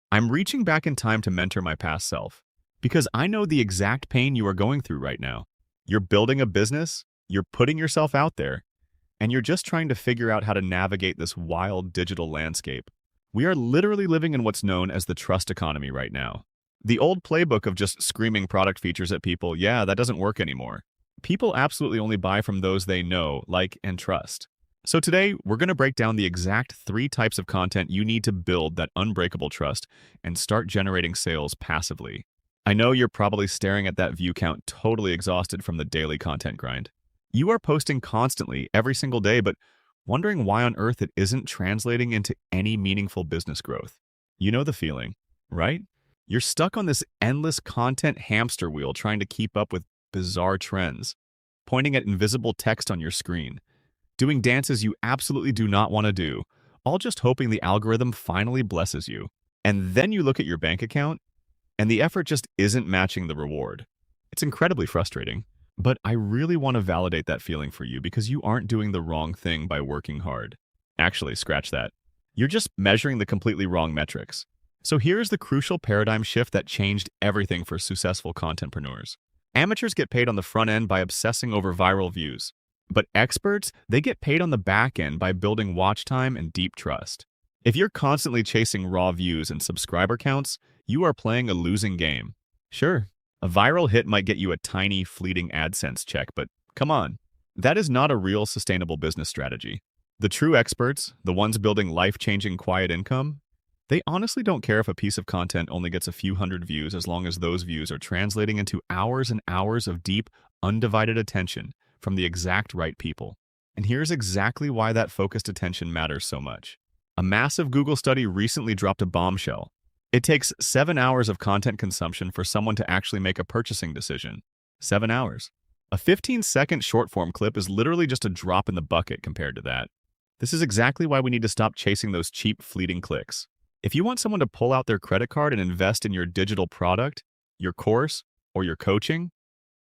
I'm reaching back in time to mentor my past self because I know the exact pain you are going through right now. You're building a business, you're putting yourself out there, and you're just trying to figure out how to navigate this wild digital landscape. We are literally living in what's known as the trust economy right now. The old playbook of just screaming product features at people, yeah, that doesn't work anymore. People absolutely only buy from those they know, like, and trust. So today, we're going to break down the exact 3 types of content you need to build that unbreakable trust and start generating sales passively. I know you're probably staring at that view count totally exhausted from the daily content grind. You are posting constantly every single day, but wondering why on earth it isn't translating into any meaningful business growth. You know the feeling, right? You're stuck on this endless content hamster wheel trying to keep up with bizarre trends, pointing at invisible text on your screen, doing dances you absolutely do not want to do, all just hoping the algorithm finally blesses you. And then you look at your bank account, and the effort just isn't matching the reward. It's incredibly frustrating, but I really want to validate that feeling for you because you aren't doing the wrong thing by working hard. Actually, scratch that. You're just measuring the completely wrong metrics. So here's the crucial paradigm shift that changed everything for successful contentpreneurs. Amateurs get paid on the front end by obsessing over viral views. But experts, they get paid on the back end by building watch time and deep trust. If you're constantly chasing raw views and subscriber counts, you are playing a losing game. Sure, a viral hit might get you a tiny, fleeting AdSense check, but come on. That is not a real sustainable business strategy. The true experts, the ones building life-changing quiet income, they honestly don't care if a piece of content only gets a few hundred views as long as those views are translating into hours and hours of deep, undivided attention from the exact right people. And here's exactly why that focused attention matters so much. A massive Google study recently dropped a bombshell. It takes 7 hours of content consumption for someone to actually make a purchasing decision. 7 hours. A 15-second short-form clip is literally just a drop in the bucket compared to that. This is exactly why we need to stop chasing those cheap, fleeting clicks. If you want someone to pull out their credit card and invest in your digital product, your course, or your coaching,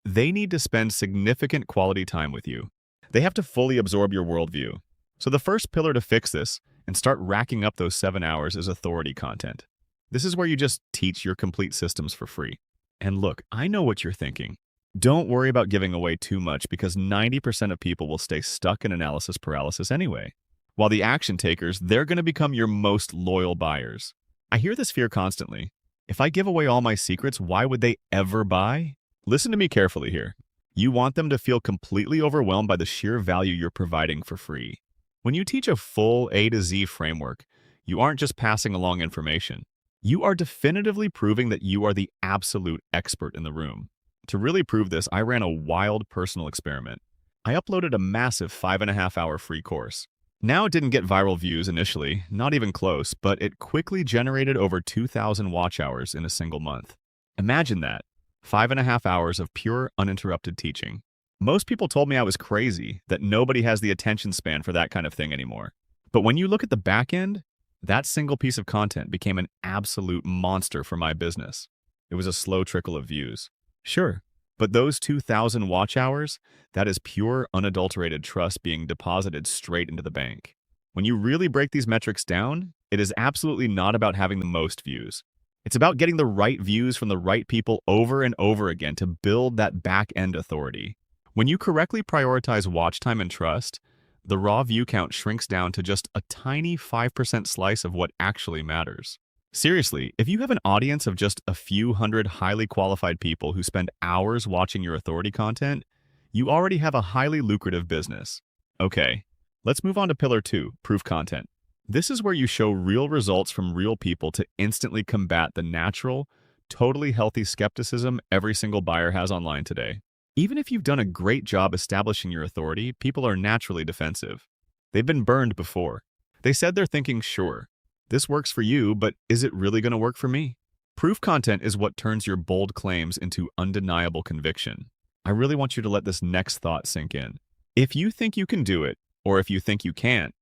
they need to spend significant quality time with you. They have to fully absorb your worldview. So the first pillar to fix this and start racking up those 7 hours is authority content. This is where you just teach your complete systems for free. And look, I know what you're thinking. Don't worry about giving away too much because 90% of people will stay stuck in analysis paralysis anyway. While the action takers, they're going to become your most loyal buyers. I hear this fear constantly. If I give away all my secrets, why would they ever buy? Listen to me carefully here. You want them to feel completely overwhelmed by the sheer value you're providing for free. When you teach a full A to Z framework, you aren't just passing along information. You are definitively proving that you are the absolute expert in the room. To really prove this, I ran a wild personal experiment. I uploaded a massive 5.5-hour free course. Now it didn't get viral views initially, not even close, but it quickly generated over 2,000 watch hours in a single month. Imagine that. 5.5 hours of pure, uninterrupted teaching. Most people told me I was crazy, that nobody has the attention span for that kind of thing anymore. But when you look at the back end, that single piece of content became an absolute monster for my business. It was a slow trickle of views. Sure, but those 2,000 watch hours, that is pure, unadulterated trust being deposited straight into the bank. When you really break these metrics down, it is absolutely not about having the most views. It's about getting the right views from the right people over and over again to build that back-end authority. When you correctly prioritize watch time and trust, the raw view count shrinks down to just a tiny 5% slice of what actually matters. Seriously, if you have an audience of just a few hundred highly qualified people who spend hours watching your authority content, you already have a highly lucrative business. Okay, let's move on to pillar 2, proof content. This is where you show real results from real people to instantly combat the natural, totally healthy skepticism every single buyer has online today. Even if you've done a great job establishing your authority, people are naturally defensive. They've been burned before. They said they're thinking, sure, this works for you, but is it really going to work for me? Proof content is what turns your bold claims into undeniable conviction. I really want you to let this next thought sink in. If you think you can do it, or if you think you can't,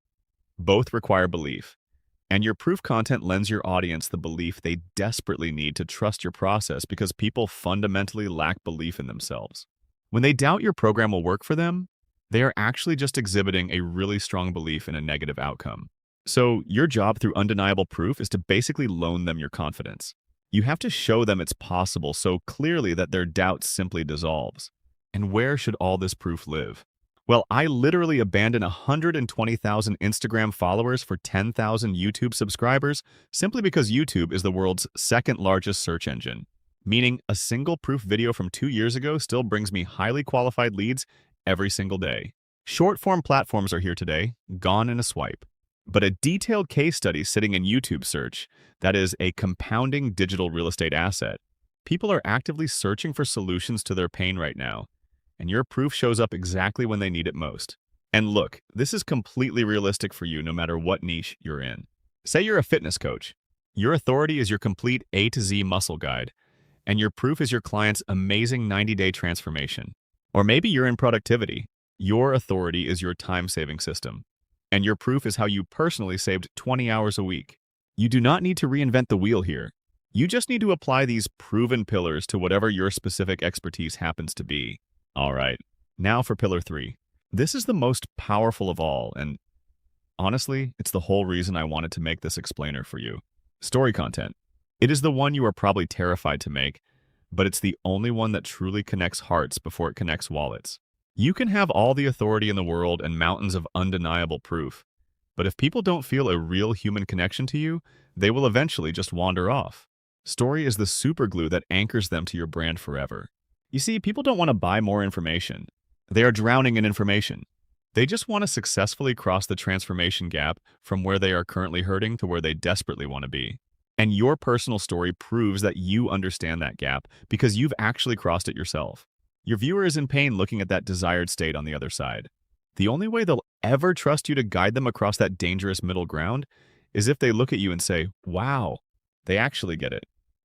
both require belief. And your proof content lends your audience the belief they desperately need to trust your process because people fundamentally lack belief in themselves. When they doubt your program will work for them, they are actually just exhibiting a really strong belief in a negative outcome. So your job through undeniable proof is to basically loan them your confidence. You have to show them it's possible so clearly that their doubt simply dissolves. And where should all this proof live? Well, I literally abandoned 120,000 Instagram followers for 10,000 YouTube subscribers simply because YouTube is the world's second largest search engine. Meaning a single proof video from 2 years ago still brings me highly qualified leads every single day. Short-form platforms are here today, gone in a swipe. But a detailed case study sitting in YouTube search, that is a compounding digital real estate asset. People are actively searching for solutions to their pain right now, and your proof shows up exactly when they need it most. And look, this is completely realistic for you no matter what niche you're in. Say you're a fitness coach. Your authority is your complete A to Z muscle guide, and your proof is your client's amazing 90-day transformation. Or maybe you're in productivity. Your authority is your time-saving system, and your proof is how you personally saved 20 hours a week. You do not need to reinvent the wheel here. You just need to apply these proven pillars to whatever your specific expertise happens to be. All right, now for pillar 3. This is the most powerful of all, and honestly, it's the whole reason I wanted to make this explainer for you. Story content. It is the one you are probably terrified to make, but it's the only one that truly connects hearts before it connects wallets. You can have all the authority in the world and mountains of undeniable proof, but if people don't feel a real human connection to you, they will eventually just wander off. Story is the superglue that anchors them to your brand forever. You see, people don't want to buy more information. They are drowning in information. They just want to successfully cross the transformation gap from where they are currently hurting to where they desperately want to be. And your personal story proves that you understand that gap because you've actually crossed it yourself. Your viewer is in pain looking at that desired state on the other side. The only way they'll ever trust you to guide them across that dangerous middle ground is if they look at you and say, wow, they actually get it.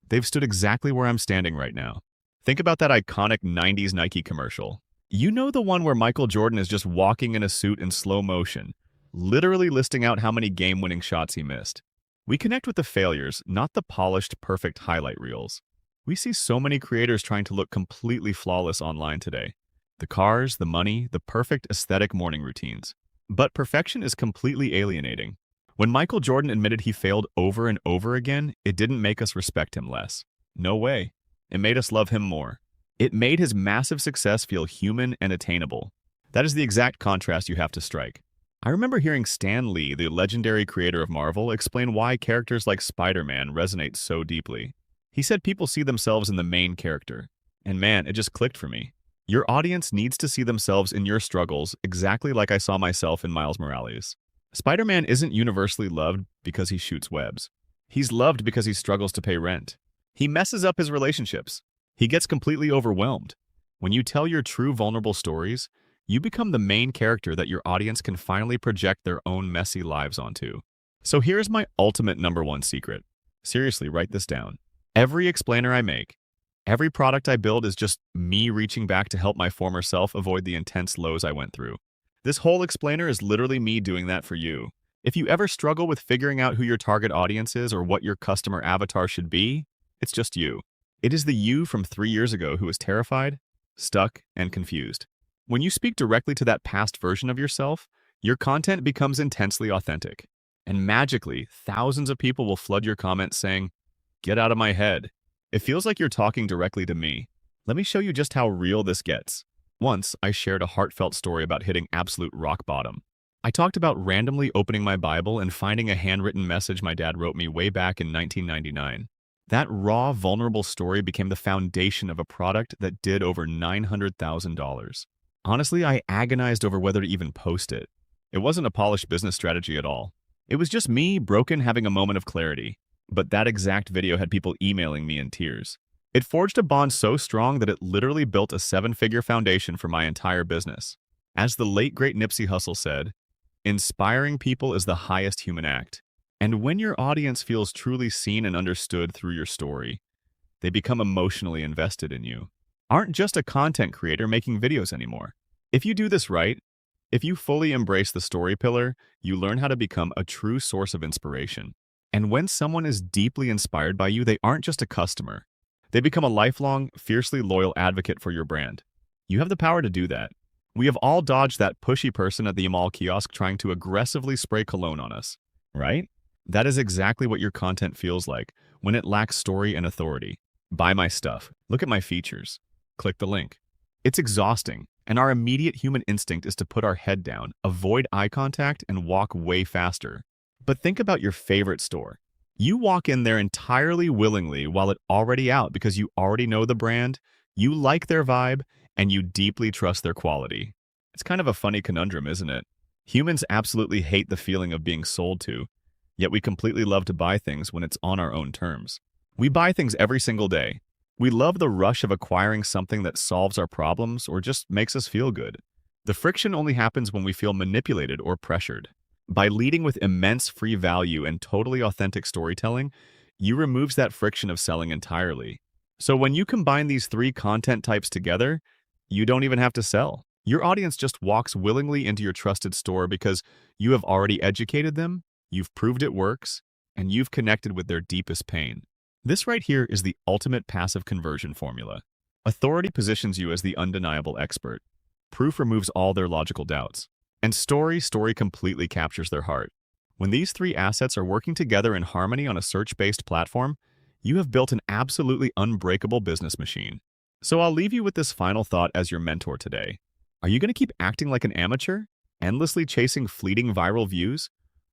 They've stood exactly where I'm standing right now. Think about that iconic 90s Nike commercial. You know, the one where Michael Jordan is just walking in a suit in slow motion, literally listing out how many game-winning shots he missed. We connect with the failures, not the polished, perfect highlight reels. We see so many creators trying to look completely flawless online today. The cars, the money, the perfect aesthetic morning routines. But perfection is completely alienating. When Michael Jordan admitted he failed over and over again, it didn't make us respect him less. No way. It made us love him more. It made his massive success feel human and attainable. That is the exact contrast you have to strike. I remember hearing Stan Lee, the legendary creator of Marvel, explain why characters like Spider-Man resonate so deeply. He said people see themselves in the main character. And man, it just clicked for me. Your audience needs to see themselves in your struggles exactly like I saw myself in Miles Morales. Spider-Man isn't universally loved because he shoots webs. He's loved because he struggles to pay rent. He messes up his relationships. He gets completely overwhelmed. When you tell your true vulnerable stories, you become the main character that your audience can finally project their own messy lives onto. So here's my ultimate #1 secret. Seriously, write this down. Every explainer I make, every product I build is just me reaching back to help my former self avoid the intense lows I went through. This whole explainer is literally me doing that for you. If you ever struggle with figuring out who your target audience is or what your customer avatar should be, it's just you. It is the you from 3 years ago who is terrified, stuck, and confused. When you speak directly to that past version of yourself, your content becomes intensely authentic. And magically, thousands of people will flood your comments saying, "Get out of my head." It feels like you're talking directly to me. Let me show you just how real this gets. Once, I shared a heartfelt story about hitting absolute rock bottom. I talked about randomly opening my Bible and finding a handwritten message my dad wrote me way back in 1999. That raw, vulnerable story became the foundation of a product that did over $900,000. Honestly, I agonized over whether to even post it. It wasn't a polished business strategy at all. It was just me, broken, having a moment of clarity. But that exact video had people emailing me in tears. It forged a bond so strong that it literally built a 7-figure foundation for my entire business. As the late great Nipsey Hussle said, inspiring people is the highest human act. And when your audience feels truly seen and understood through your story, they become emotionally invested in you. Aren't just a content creator making videos anymore. If you do this right, if you fully embrace the story pillar, you learn how to become a true source of inspiration. And when someone is deeply inspired by you, they aren't just a customer. They become a lifelong, fiercely loyal advocate for your brand. You have the power to do that. We have all dodged that pushy person at the mall kiosk trying to aggressively spray cologne on us. right? That is exactly what your content feels like when it lacks story and authority. Buy my stuff. Look at my features. Click the link. It's exhausting, and our immediate human instinct is to put our head down, avoid eye contact, and walk way faster. But think about your favorite store. You walk in there entirely willingly while it's already out because you already know the brand, you like their vibe, and you deeply trust their quality. It's kind of a funny conundrum, isn't it? Humans absolutely hate the feeling of being sold to, yet we completely love to buy things when it's on our own terms. We buy things every single day. We love the rush of acquiring something that solves our problems or just makes us feel good. The friction only happens when we feel manipulated or pressured. By leading with immense free value and totally authentic storytelling, you removes that friction of selling entirely. So when you combine these three content types together, you don't even have to sell. Your audience just walks willingly into your trusted store because you have already educated them, you've proved it works, and you've connected with their deepest pain. This right here is the ultimate passive conversion formula. Authority positions you as the undeniable expert. Proof removes all their logical doubts. And story completely captures their heart. When these three assets are working together in harmony on a search-based platform, you have built an absolutely unbreakable business machine. So I'll leave you with this final thought as your mentor today. Are you going to keep acting like an amateur, endlessly chasing fleeting viral views?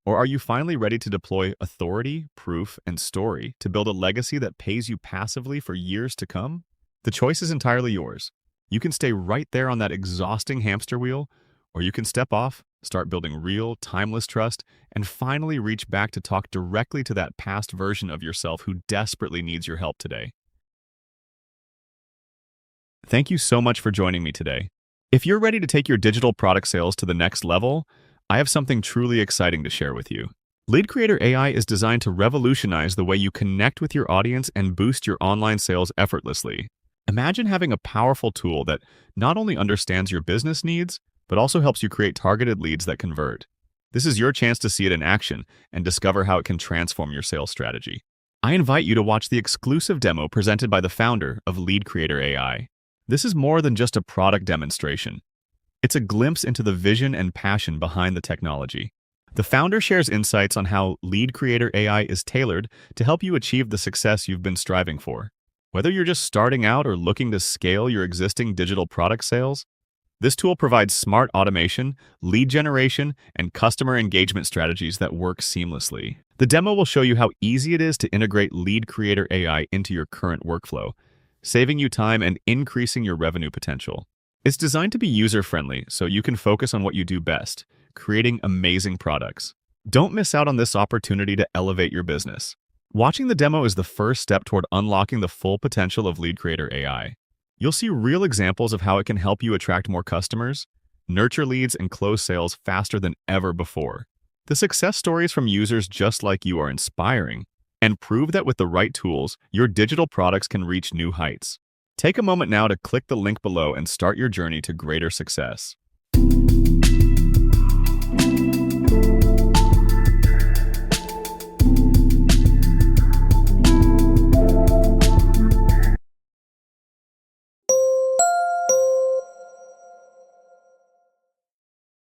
Or are you finally ready to deploy authority, proof, and story to build a legacy that pays you passively for years to come? The choice is entirely yours. You can stay right there on that exhausting hamster wheel, or you can step off, start building real, timeless trust, and finally reach back to talk directly to that past version of yourself who desperately needs your help today. Thank you so much for joining me today. If you're ready to take your digital product sales to the next level, I have something truly exciting to share with you. Lead Creator AI is designed to revolutionize the way you connect with your audience and boost your online sales effortlessly. Imagine having a powerful tool that not only understands your business needs, but also helps you create targeted leads that convert. This is your chance to see it in action and discover how it can transform your sales strategy. I invite you to watch the exclusive demo presented by the founder of Lead Creator AI. This is more than just a product demonstration. It's a glimpse into the vision and passion behind the technology. The founder shares insights on how Lead Creator AI is tailored to help you achieve the success you've been striving for. Whether you're just starting out or looking to scale your existing digital product sales, this tool provides smart automation, lead generation, and customer engagement strategies that work seamlessly. The demo will show you how easy it is to integrate Lead Creator AI into your current workflow, saving you time and increasing your revenue potential. It's designed to be user-friendly so you can focus on what you do best, creating amazing products. Don't miss out on this opportunity to elevate your business. Watching the demo is the first step toward unlocking the full potential of Lead Creator AI. You'll see real examples of how it can help you attract more customers, nurture leads, and close sales faster than ever before. The success stories from users just like you are inspiring and prove that with the right tools, your digital products can reach new heights. Take a moment now to click the link below and start your journey to greater success.